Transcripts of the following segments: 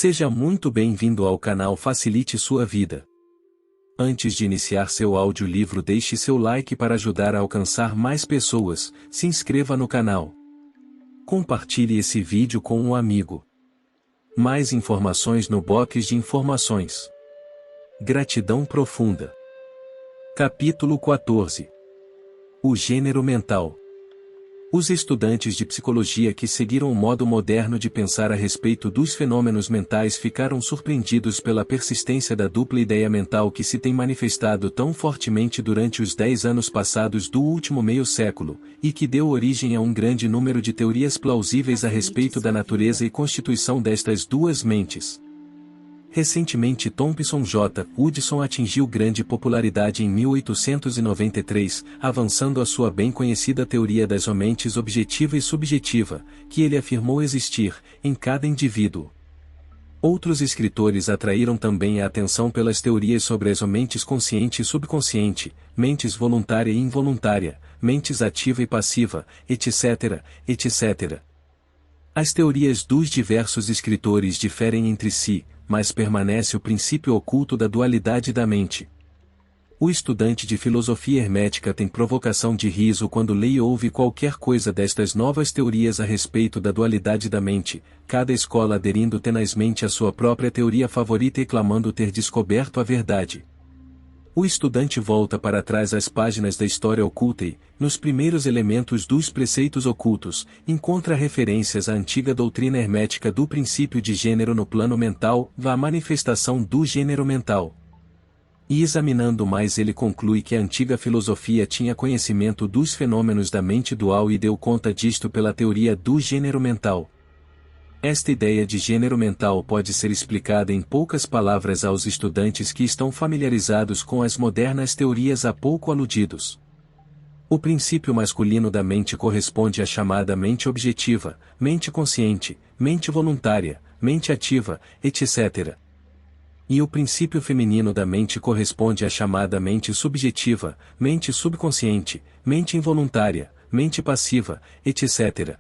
Seja muito bem-vindo ao canal Facilite Sua Vida. Antes de iniciar seu audiolivro, deixe seu like para ajudar a alcançar mais pessoas, se inscreva no canal. Compartilhe esse vídeo com um amigo. Mais informações no box de informações. Gratidão profunda. Capítulo 14. O gênero mental. Os estudantes de psicologia que seguiram o modo moderno de pensar a respeito dos fenômenos mentais ficaram surpreendidos pela persistência da dupla ideia mental que se tem manifestado tão fortemente durante os 10 anos passados do último meio século, e que deu origem a um grande número de teorias plausíveis a respeito da natureza e constituição destas duas mentes. Recentemente Thompson J. Hudson atingiu grande popularidade em 1893, avançando a sua bem conhecida teoria das mentes objetiva e subjetiva, que ele afirmou existir, em cada indivíduo. Outros escritores atraíram também a atenção pelas teorias sobre as mentes consciente e subconsciente, mentes voluntária e involuntária, mentes ativa e passiva, etc., etc. As teorias dos diversos escritores diferem entre si, mas permanece o princípio oculto da dualidade da mente. O estudante de filosofia hermética tem provocação de riso quando lê e ouve qualquer coisa destas novas teorias a respeito da dualidade da mente, cada escola aderindo tenazmente à sua própria teoria favorita e clamando ter descoberto a verdade. O estudante volta para trás às páginas da história oculta e, nos primeiros elementos dos preceitos ocultos, encontra referências à antiga doutrina hermética do princípio de gênero no plano mental, à manifestação do gênero mental. E examinando mais ele conclui que a antiga filosofia tinha conhecimento dos fenômenos da mente dual e deu conta disto pela teoria do gênero mental. Esta ideia de gênero mental pode ser explicada em poucas palavras aos estudantes que estão familiarizados com as modernas teorias há pouco aludidos. O princípio masculino da mente corresponde à chamada mente objetiva, mente consciente, mente voluntária, mente ativa, etc. E o princípio feminino da mente corresponde à chamada mente subjetiva, mente subconsciente, mente involuntária, mente passiva, etc.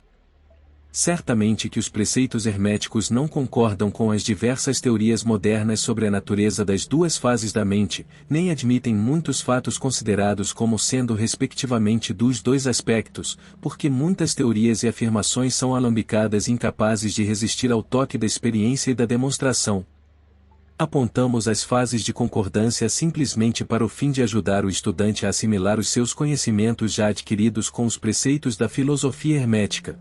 Certamente que os preceitos herméticos não concordam com as diversas teorias modernas sobre a natureza das duas fases da mente, nem admitem muitos fatos considerados como sendo respectivamente dos dois aspectos, porque muitas teorias e afirmações são alambicadas e incapazes de resistir ao toque da experiência e da demonstração. Apontamos as fases de concordância simplesmente para o fim de ajudar o estudante a assimilar os seus conhecimentos já adquiridos com os preceitos da filosofia hermética.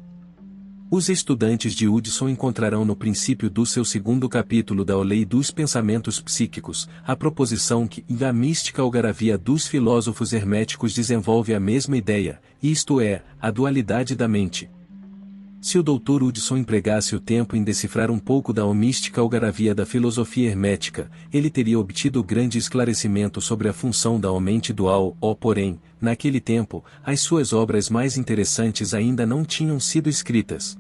Os estudantes de Hudson encontrarão no princípio do seu segundo capítulo da Lei dos Pensamentos Psíquicos, a proposição que a mística algaravia dos filósofos herméticos desenvolve a mesma ideia, isto é, a dualidade da mente. Se o Dr. Hudson empregasse o tempo em decifrar um pouco da mística algaravia da filosofia hermética, ele teria obtido grande esclarecimento sobre a função da mente dual, porém, naquele tempo, as suas obras mais interessantes ainda não tinham sido escritas.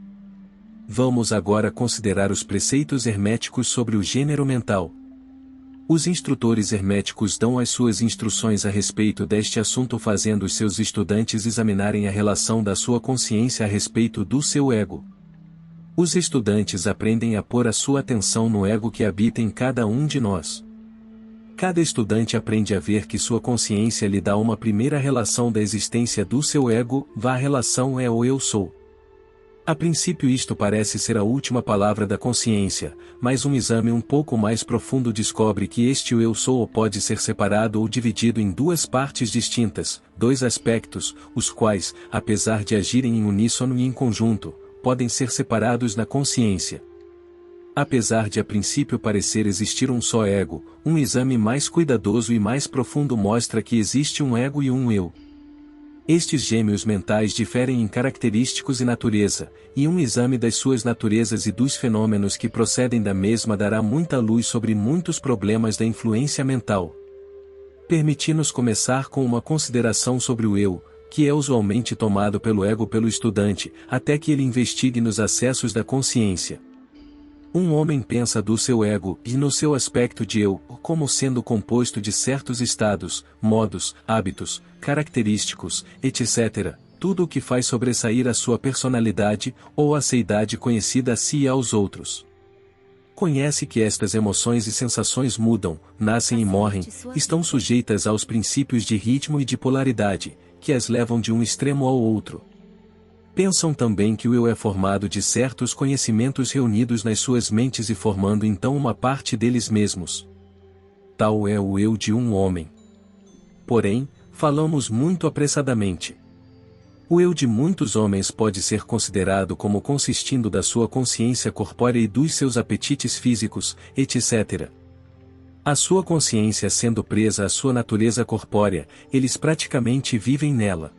Vamos agora considerar os preceitos herméticos sobre o gênero mental. Os instrutores herméticos dão as suas instruções a respeito deste assunto fazendo os seus estudantes examinarem a relação da sua consciência a respeito do seu ego. Os estudantes aprendem a pôr a sua atenção no ego que habita em cada um de nós. Cada estudante aprende a ver que sua consciência lhe dá uma primeira relação da existência do seu ego, a relação é o eu sou. A princípio isto parece ser a última palavra da consciência, mas um exame um pouco mais profundo descobre que este eu sou pode ser separado ou dividido em duas partes distintas, dois aspectos, os quais, apesar de agirem em uníssono e em conjunto, podem ser separados na consciência. Apesar de a princípio parecer existir um só ego, um exame mais cuidadoso e mais profundo mostra que existe um ego e um eu. Estes gêmeos mentais diferem em característicos e natureza, e um exame das suas naturezas e dos fenômenos que procedem da mesma dará muita luz sobre muitos problemas da influência mental. Permiti-nos começar com uma consideração sobre o eu, que é usualmente tomado pelo ego pelo estudante, até que ele investigue nos acessos da consciência. Um homem pensa do seu ego e no seu aspecto de eu, como sendo composto de certos estados, modos, hábitos, característicos, etc., tudo o que faz sobressair a sua personalidade, ou a seidade conhecida a si e aos outros. Conhece que estas emoções e sensações mudam, nascem e morrem, estão sujeitas aos princípios de ritmo e de polaridade, que as levam de um extremo ao outro. Pensam também que o eu é formado de certos conhecimentos reunidos nas suas mentes e formando então uma parte deles mesmos. Tal é o eu de um homem. Porém, falamos muito apressadamente. O eu de muitos homens pode ser considerado como consistindo da sua consciência corpórea e dos seus apetites físicos, etc. A sua consciência sendo presa à sua natureza corpórea, eles praticamente vivem nela.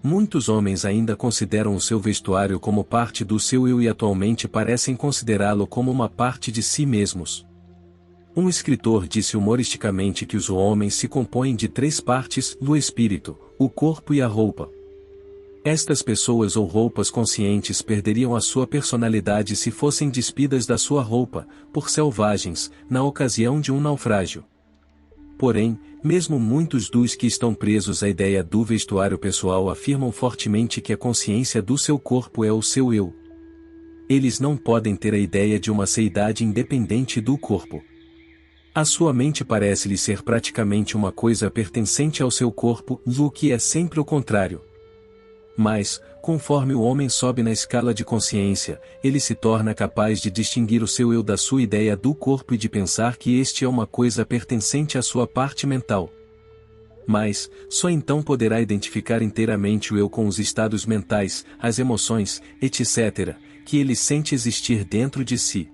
Muitos homens ainda consideram o seu vestuário como parte do seu eu e atualmente parecem considerá-lo como uma parte de si mesmos. Um escritor disse humoristicamente que os homens se compõem de 3 partes, o espírito, o corpo e a roupa. Estas pessoas ou roupas conscientes perderiam a sua personalidade se fossem despidas da sua roupa, por selvagens, na ocasião de um naufrágio. Porém, mesmo muitos dos que estão presos à ideia do vestuário pessoal afirmam fortemente que a consciência do seu corpo é o seu eu. Eles não podem ter a ideia de uma seidade independente do corpo. A sua mente parece-lhe ser praticamente uma coisa pertencente ao seu corpo, o que é sempre o contrário. Mas, conforme o homem sobe na escala de consciência, ele se torna capaz de distinguir o seu eu da sua ideia do corpo e de pensar que este é uma coisa pertencente à sua parte mental. Mas, só então poderá identificar inteiramente o eu com os estados mentais, as emoções, etc., que ele sente existir dentro de si.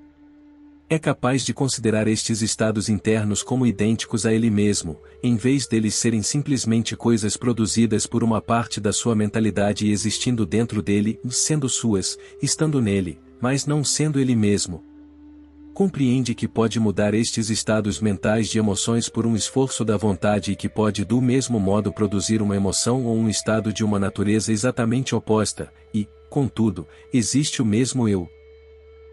É capaz de considerar estes estados internos como idênticos a ele mesmo, em vez deles serem simplesmente coisas produzidas por uma parte da sua mentalidade e existindo dentro dele, sendo suas, estando nele, mas não sendo ele mesmo. Compreende que pode mudar estes estados mentais de emoções por um esforço da vontade e que pode do mesmo modo produzir uma emoção ou um estado de uma natureza exatamente oposta, e, contudo, existe o mesmo eu.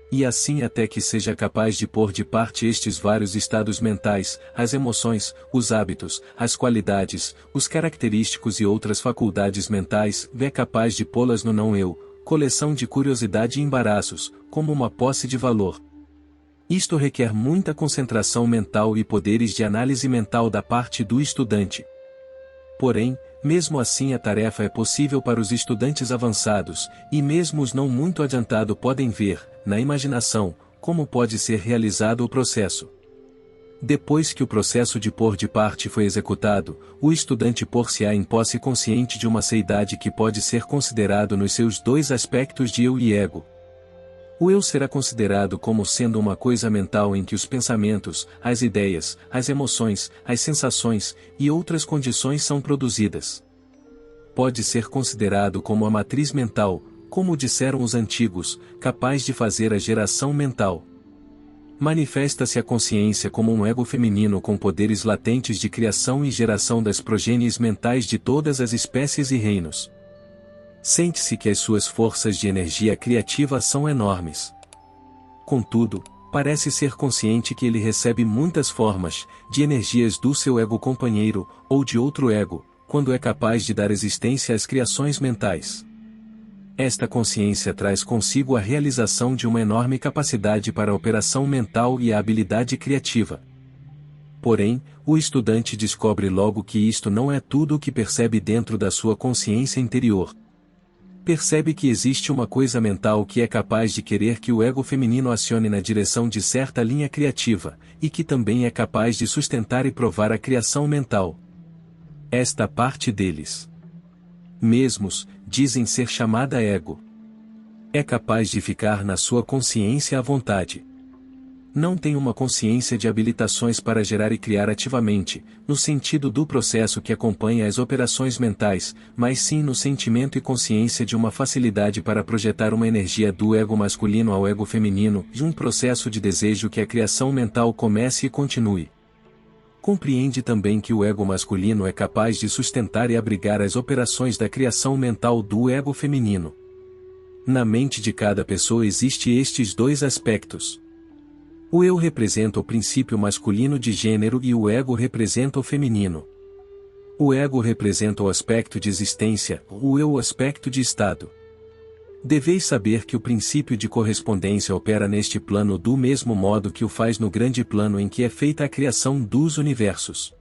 E assim até que seja capaz de pôr de parte estes vários estados mentais, as emoções, os hábitos, as qualidades, os característicos e outras faculdades mentais, é capaz de pô-las no não-eu, coleção de curiosidade e embaraços, como uma posse de valor. Isto requer muita concentração mental e poderes de análise mental da parte do estudante. Porém, mesmo assim a tarefa é possível para os estudantes avançados, e mesmo os não muito adiantados podem ver, na imaginação, como pode ser realizado o processo. Depois que o processo de pôr de parte foi executado, o estudante pôr-se-á em posse consciente de uma seidade que pode ser considerado nos seus 2 aspectos de eu e ego. O eu será considerado como sendo uma coisa mental em que os pensamentos, as ideias, as emoções, as sensações e outras condições são produzidas. Pode ser considerado como a matriz mental, como disseram os antigos, capaz de fazer a geração mental. Manifesta-se a consciência como um ego feminino com poderes latentes de criação e geração das progênies mentais de todas as espécies e reinos. Sente-se que as suas forças de energia criativa são enormes. Contudo, parece ser consciente que ele recebe muitas formas, de energias do seu ego companheiro, ou de outro ego, quando é capaz de dar existência às criações mentais. Esta consciência traz consigo a realização de uma enorme capacidade para a operação mental e a habilidade criativa. Porém, o estudante descobre logo que isto não é tudo o que percebe dentro da sua consciência interior. Percebe que existe uma coisa mental que é capaz de querer que o ego feminino acione na direção de certa linha criativa, e que também é capaz de sustentar e provar a criação mental. Esta parte deles mesmos, dizem ser chamada ego. É capaz de ficar na sua consciência à vontade. Não tem uma consciência de habilitações para gerar e criar ativamente, no sentido do processo que acompanha as operações mentais, mas sim no sentimento e consciência de uma facilidade para projetar uma energia do ego masculino ao ego feminino, de um processo de desejo que a criação mental comece e continue. Compreende também que o ego masculino é capaz de sustentar e abrigar as operações da criação mental do ego feminino. Na mente de cada pessoa existem estes 2 aspectos. O eu representa o princípio masculino de gênero e o ego representa o feminino. O ego representa o aspecto de existência, o eu o aspecto de estado. Deveis saber que o princípio de correspondência opera neste plano do mesmo modo que o faz no grande plano em que é feita a criação dos universos.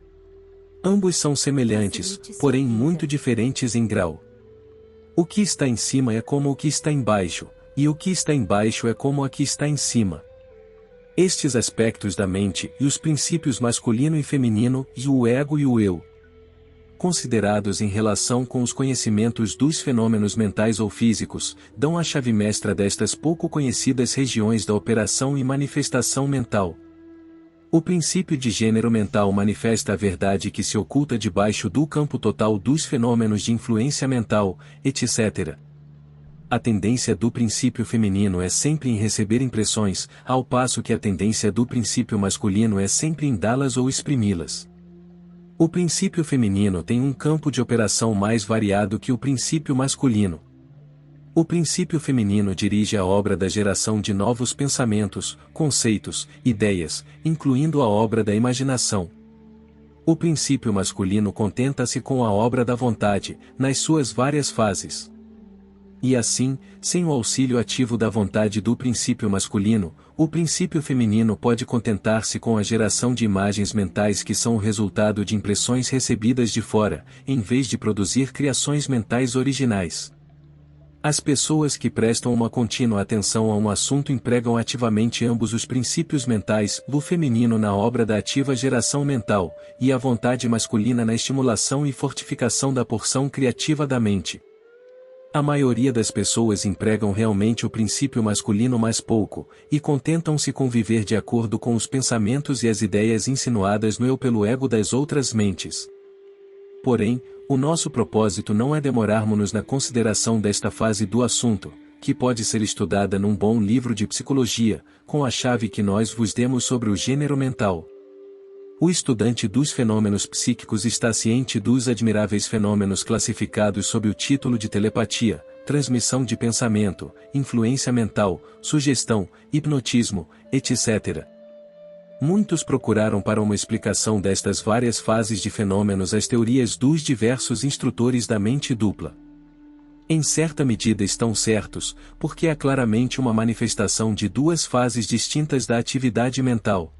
Ambos são semelhantes, porém muito diferentes em grau. O que está em cima é como o que está embaixo, e o que está embaixo é como o que está em cima. Estes aspectos da mente e os princípios masculino e feminino e o ego e o eu, considerados em relação com os conhecimentos dos fenômenos mentais ou físicos, dão a chave mestra destas pouco conhecidas regiões da operação e manifestação mental. O princípio de gênero mental manifesta a verdade que se oculta debaixo do campo total dos fenômenos de influência mental, etc. A tendência do princípio feminino é sempre em receber impressões, ao passo que a tendência do princípio masculino é sempre em dá-las ou exprimi-las. O princípio feminino tem um campo de operação mais variado que o princípio masculino. O princípio feminino dirige a obra da geração de novos pensamentos, conceitos, ideias, incluindo a obra da imaginação. O princípio masculino contenta-se com a obra da vontade, nas suas várias fases. E assim, sem o auxílio ativo da vontade do princípio masculino, o princípio feminino pode contentar-se com a geração de imagens mentais que são o resultado de impressões recebidas de fora, em vez de produzir criações mentais originais. As pessoas que prestam uma contínua atenção a um assunto empregam ativamente ambos os princípios mentais, o feminino na obra da ativa geração mental, e a vontade masculina na estimulação e fortificação da porção criativa da mente. A maioria das pessoas empregam realmente o princípio masculino mais pouco, e contentam-se com viver de acordo com os pensamentos e as ideias insinuadas no eu pelo ego das outras mentes. Porém, o nosso propósito não é demorarmos-nos na consideração desta fase do assunto, que pode ser estudada num bom livro de psicologia, com a chave que nós vos demos sobre o gênero mental. O estudante dos fenômenos psíquicos está ciente dos admiráveis fenômenos classificados sob o título de telepatia, transmissão de pensamento, influência mental, sugestão, hipnotismo, etc. Muitos procuraram para uma explicação destas várias fases de fenômenos as teorias dos diversos instrutores da mente dupla. Em certa medida estão certos, porque é claramente uma manifestação de duas fases distintas da atividade mental.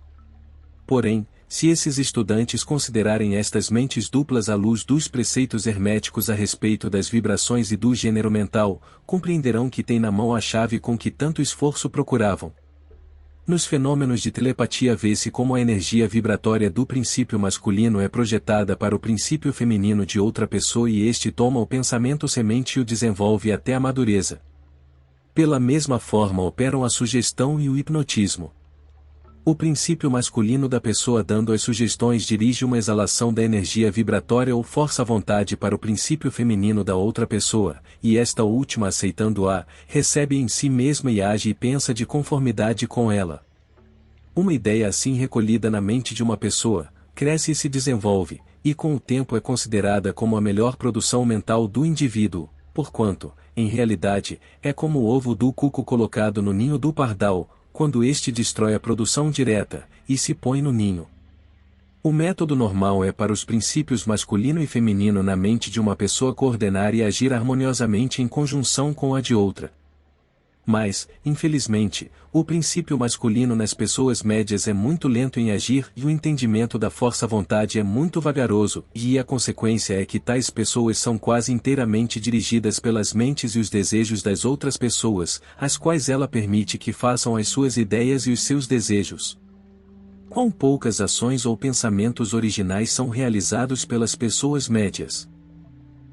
Porém, se esses estudantes considerarem estas mentes duplas à luz dos preceitos herméticos a respeito das vibrações e do gênero mental, compreenderão que têm na mão a chave com que tanto esforço procuravam. Nos fenômenos de telepatia vê-se como a energia vibratória do princípio masculino é projetada para o princípio feminino de outra pessoa e este toma o pensamento semente e o desenvolve até a madureza. Pela mesma forma operam a sugestão e o hipnotismo. O princípio masculino da pessoa dando as sugestões dirige uma exalação da energia vibratória ou força a vontade para o princípio feminino da outra pessoa, e esta última aceitando-a, recebe em si mesma e age e pensa de conformidade com ela. Uma ideia assim recolhida na mente de uma pessoa, cresce e se desenvolve, e com o tempo é considerada como a melhor produção mental do indivíduo, porquanto, em realidade, é como o ovo do cuco colocado no ninho do pardal, quando este destrói a produção direta, e se põe no ninho. O método normal é para os princípios masculino e feminino na mente de uma pessoa coordenar e agir harmoniosamente em conjunção com a de outra. Mas, infelizmente, o princípio masculino nas pessoas médias é muito lento em agir e o entendimento da força-vontade é muito vagaroso, e a consequência é que tais pessoas são quase inteiramente dirigidas pelas mentes e os desejos das outras pessoas, as quais ela permite que façam as suas ideias e os seus desejos. Quão poucas ações ou pensamentos originais são realizados pelas pessoas médias?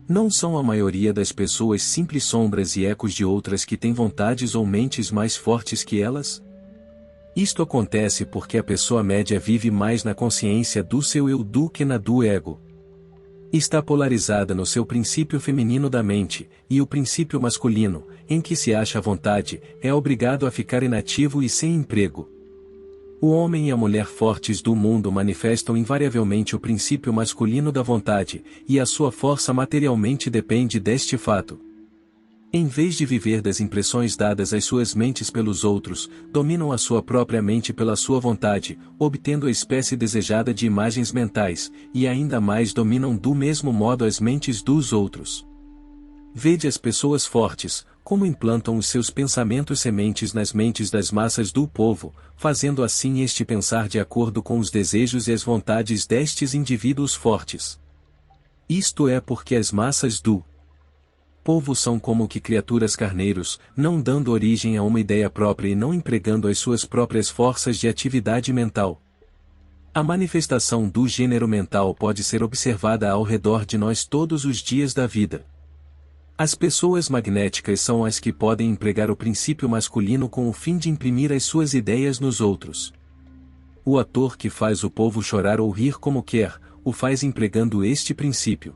Não são a maioria das pessoas simples sombras e ecos de outras que têm vontades ou mentes mais fortes que elas? Isto acontece porque a pessoa média vive mais na consciência do seu eu do que na do ego. Está polarizada no seu princípio feminino da mente, e o princípio masculino, em que se acha à vontade, é obrigado a ficar inativo e sem emprego. O homem e a mulher fortes do mundo manifestam invariavelmente o princípio masculino da vontade, e a sua força materialmente depende deste fato. Em vez de viver das impressões dadas às suas mentes pelos outros, dominam a sua própria mente pela sua vontade, obtendo a espécie desejada de imagens mentais, e ainda mais dominam do mesmo modo as mentes dos outros. Vede as pessoas fortes, Como implantam os seus pensamentos sementes nas mentes das massas do povo, fazendo assim este pensar de acordo com os desejos e as vontades destes indivíduos fortes. Isto é porque as massas do povo são como que criaturas carneiros, não dando origem a uma ideia própria e não empregando as suas próprias forças de atividade mental. A manifestação do gênero mental pode ser observada ao redor de nós todos os dias da vida. As pessoas magnéticas são as que podem empregar o princípio masculino com o fim de imprimir as suas ideias nos outros. O ator que faz o povo chorar ou rir como quer, o faz empregando este princípio.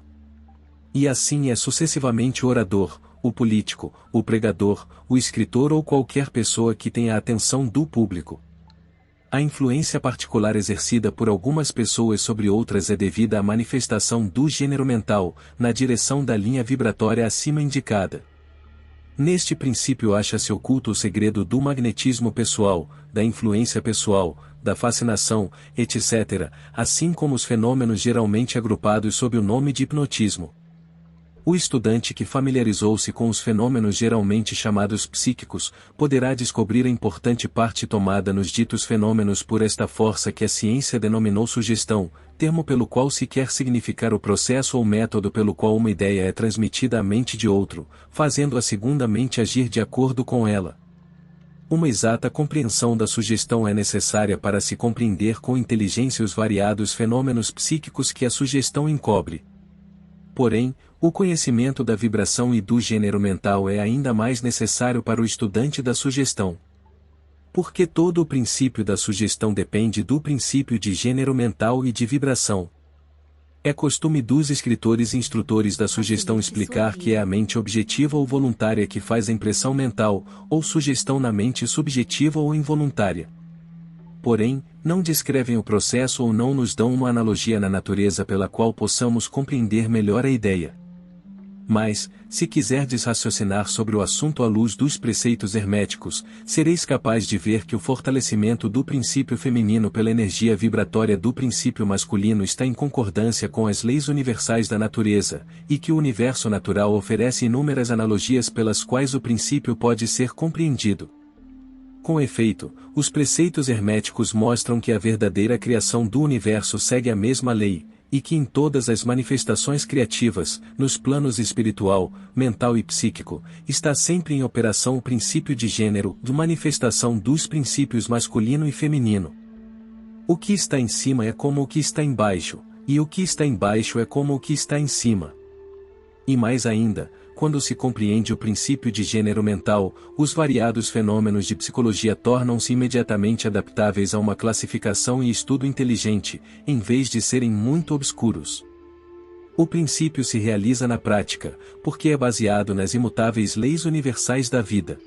E assim é sucessivamente o orador, o político, o pregador, o escritor ou qualquer pessoa que tenha a atenção do público. A influência particular exercida por algumas pessoas sobre outras é devida à manifestação do gênero mental, na direção da linha vibratória acima indicada. Neste princípio acha-se oculto o segredo do magnetismo pessoal, da influência pessoal, da fascinação, etc., assim como os fenômenos geralmente agrupados sob o nome de hipnotismo. O estudante que familiarizou-se com os fenômenos geralmente chamados psíquicos, poderá descobrir a importante parte tomada nos ditos fenômenos por esta força que a ciência denominou sugestão, termo pelo qual se quer significar o processo ou método pelo qual uma ideia é transmitida à mente de outro, fazendo a segunda mente agir de acordo com ela. Uma exata compreensão da sugestão é necessária para se compreender com inteligência os variados fenômenos psíquicos que a sugestão encobre. Porém, o conhecimento da vibração e do gênero mental é ainda mais necessário para o estudante da sugestão. Porque todo o princípio da sugestão depende do princípio de gênero mental e de vibração. É costume dos escritores e instrutores da sugestão explicar que é a mente objetiva ou voluntária que faz a impressão mental, ou sugestão na mente subjetiva ou involuntária. Porém, não descrevem o processo ou não nos dão uma analogia na natureza pela qual possamos compreender melhor a ideia. Mas, se quiserdes raciocinar sobre o assunto à luz dos preceitos herméticos, sereis capaz de ver que o fortalecimento do princípio feminino pela energia vibratória do princípio masculino está em concordância com as leis universais da natureza, e que o universo natural oferece inúmeras analogias pelas quais o princípio pode ser compreendido. Com efeito, os preceitos herméticos mostram que a verdadeira criação do universo segue a mesma lei, e que em todas as manifestações criativas, nos planos espiritual, mental e psíquico, está sempre em operação o princípio de gênero, de manifestação dos princípios masculino e feminino. O que está em cima é como o que está embaixo, e o que está embaixo é como o que está em cima. E mais ainda, quando se compreende o princípio de gênero mental, os variados fenômenos de psicologia tornam-se imediatamente adaptáveis a uma classificação e estudo inteligente, em vez de serem muito obscuros. O princípio se realiza na prática, porque é baseado nas imutáveis leis universais da vida.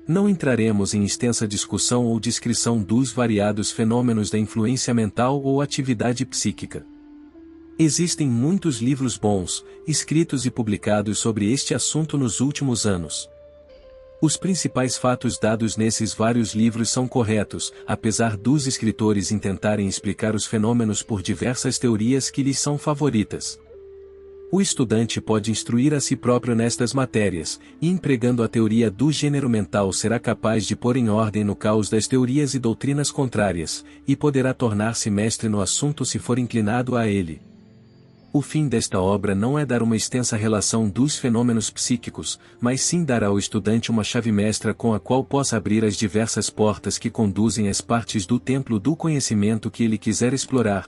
Não entraremos em extensa discussão ou descrição dos variados fenômenos da influência mental ou atividade psíquica. Existem muitos livros bons, escritos e publicados sobre este assunto nos últimos anos. Os principais fatos dados nesses vários livros são corretos, apesar dos escritores intentarem explicar os fenômenos por diversas teorias que lhes são favoritas. O estudante pode instruir a si próprio nestas matérias, e empregando a teoria do gênero mental será capaz de pôr em ordem no caos das teorias e doutrinas contrárias, e poderá tornar-se mestre no assunto se for inclinado a ele. O fim desta obra não é dar uma extensa relação dos fenômenos psíquicos, mas sim dar ao estudante uma chave mestra com a qual possa abrir as diversas portas que conduzem às partes do templo do conhecimento que ele quiser explorar.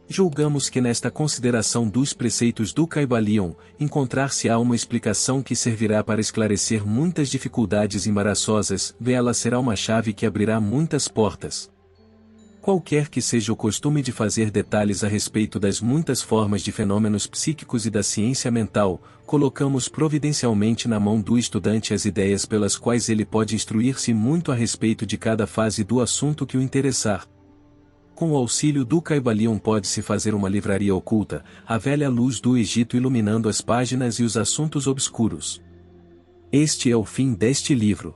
Julgamos que nesta consideração dos preceitos do Kybalion, encontrar-se-á uma explicação que servirá para esclarecer muitas dificuldades embaraçosas, ela será uma chave que abrirá muitas portas. Qualquer que seja o costume de fazer detalhes a respeito das muitas formas de fenômenos psíquicos e da ciência mental, colocamos providencialmente na mão do estudante as ideias pelas quais ele pode instruir-se muito a respeito de cada fase do assunto que o interessar. Com o auxílio do Kybalion pode-se fazer uma livraria oculta, a velha luz do Egito iluminando as páginas e os assuntos obscuros. Este é o fim deste livro.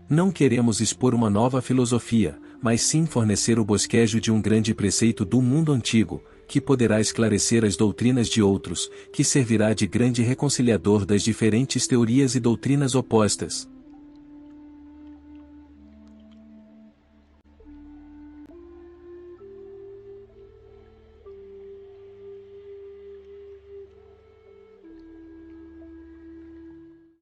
Não queremos expor uma nova filosofia, mas sim fornecer o bosquejo de um grande preceito do mundo antigo, que poderá esclarecer as doutrinas de outros, que servirá de grande reconciliador das diferentes teorias e doutrinas opostas.